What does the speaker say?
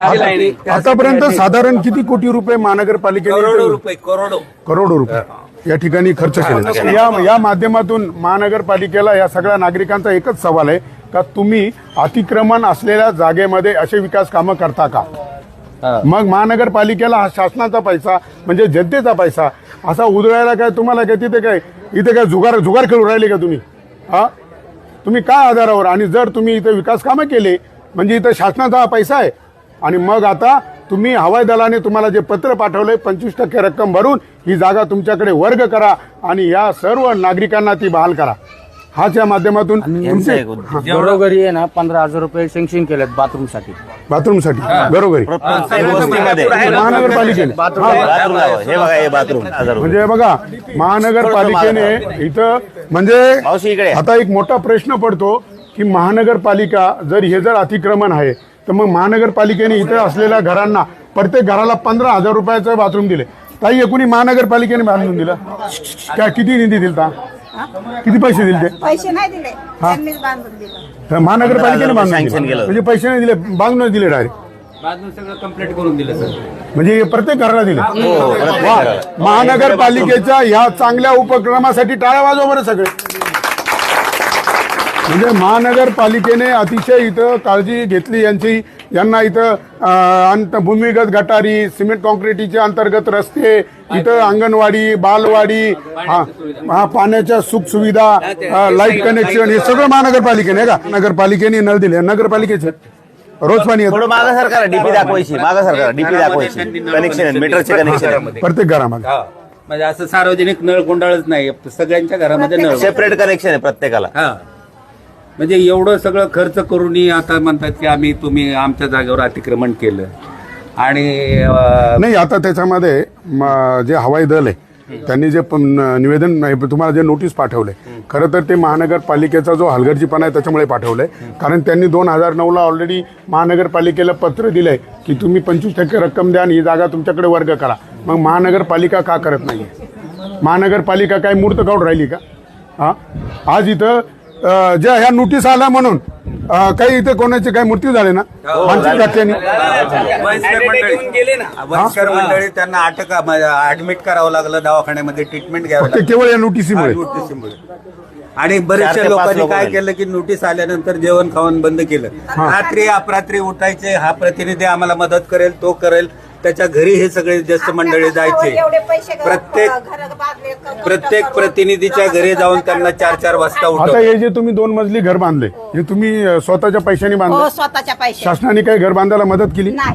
आतापर्यंत साधारण किती कोटी रुपये महानगरपालिकेने करोडो रुपये या ठिकाणी खर्च केले। या माध्यमातून महानगरपालिकेला या सगळ्या नागरिकांचा एकच सवाल आहे का तुम्ही अतिक्रमण असलेल्या जागेमध्ये असे विकास कामं करता का? मग महानगरपालिकेला हा शासनाचा पैसा म्हणजे जनतेचा पैसा असा उधळायला काय तुम्हाला काय तिथे काय इथे काय जुगार खेळून राहिले का तुम्ही? तुम्ही काय आधारावर? आणि जर तुम्ही इथे विकास कामं केले म्हणजे इथं शासनाचा हा पैसा आहे आणि मग आता तुम्ही हवाई दलाने तुम्हाला जे पत्र पाठवलंय 25% रक्कम भरून ही जागा तुमच्याकडे वर्ग करा आणि या सर्व नागरिकांना ती बहाल करा। हाच या माध्यमातून घरोघरी आहे ना 15,000 रुपये सँक्शन केलेत बाथरूमसाठी घरोघरी महानगरपालिकेने म्हणजे बघा महानगरपालिकेने इथं म्हणजे आता एक मोठा प्रश्न पडतो की महानगरपालिका जर अतिक्रमण आहे तर मग महानगरपालिकेने इथं असलेल्या घरांना प्रत्येक घराला 15,000 रुपयाचं बाथरूम दिले। ताई एकूणी महानगरपालिकेने बांधून दिलं काय? किती निधी दिलता? किती पैसे दिले? पैसे नाही दिले, त्यांनीच बांधून दिलं। महानगरपालिकेने बांधून दिलं म्हणजे पैसे नाही दिले, बांधून दिले डायरेक्ट बांधून सगळं कंप्लीट करून दिलं सर। म्हणजे प्रत्येक घराला दिले। महानगरपालिकेच्या ह्या चांगल्या उपक्रमासाठी टाळ्या वाजवा बरं सगळे। म्हणजे महानगरपालिकेने अतिशय इथं काळजी घेतली यांना इथं भूमिगत गटारी, सिमेंट कॉन्क्रीटीचे अंतर्गत रस्ते, इथं अंगणवाडी, बालवाडी, पाण्याच्या सुख सुविधा, लाईट कनेक्शन हे सगळं महानगरपालिकेने का? नगरपालिकेने नळ दिले, नगरपालिकेचे रोज पाणी येतं। डीपी दाखवायची कनेक्शन मीटरचे कनेक्शन प्रत्येक घरामध्ये म्हणजे असं सार्वजनिक नळ कुंडाळच नाही, सगळ्यांच्या घरामध्ये नळ सेपरेट कनेक्शन आहे प्रत्येकाला। म्हणजे एवढं सगळं खर्च करूनही आता म्हणतात की तुम्ही आमच्या जागेवर अतिक्रमण केलं आणि नाही। आता त्याच्यामध्ये जे हवाई दल आहे त्यांनी जे निवेदन तुम्हाला जे नोटीस पाठवलंय खरं तर ते महानगरपालिकेचा जो हलगर्जीपणा आहे त्याच्यामुळे पाठवलंय। कारण त्यांनी 2009ला ऑलरेडी महानगरपालिकेला पत्र दिलंय की तुम्ही 25% रक्कम द्या आणि ही जागा तुमच्याकडे वर्ग करा। मग महानगरपालिका का करत नाहीये? महानगरपालिका काय मूर्त काढून राहिली का? आज इथं ज्या ह्या नोटीस आल्या म्हणून काही इथे कोणाचे काही मृत्यू झाले ना मानसिक धक्क्याने वयस्कर मंडळी त्यांना ऍडमिट करावं लागलं दवाखान्यामध्ये, ट्रीटमेंट घ्यावं लागलं केवळ या नोटीसीमुळे। आणि बरेचशा लोकांनी काय केलं की नोटीस आल्यानंतर जेवण खावण बंद केलं। रात्री अपरात्री उठायचे, हा प्रतिनिधी आम्हाला मदत करेल, तो करेल, त्याच्या घरी हे सगळे ज्येष्ठ मंडळी जायचे। प्रत्येक प्रतिनिधीच्या घरी जाऊन त्यांना 4-4 वाजता आता हे जे तुम्ही 2 मजली घर बांधले हे तुम्ही स्वतःच्या पैशाने बांधले? स्वतःच्या पैशाने। शासनाने काही घर बांधायला मदत केली?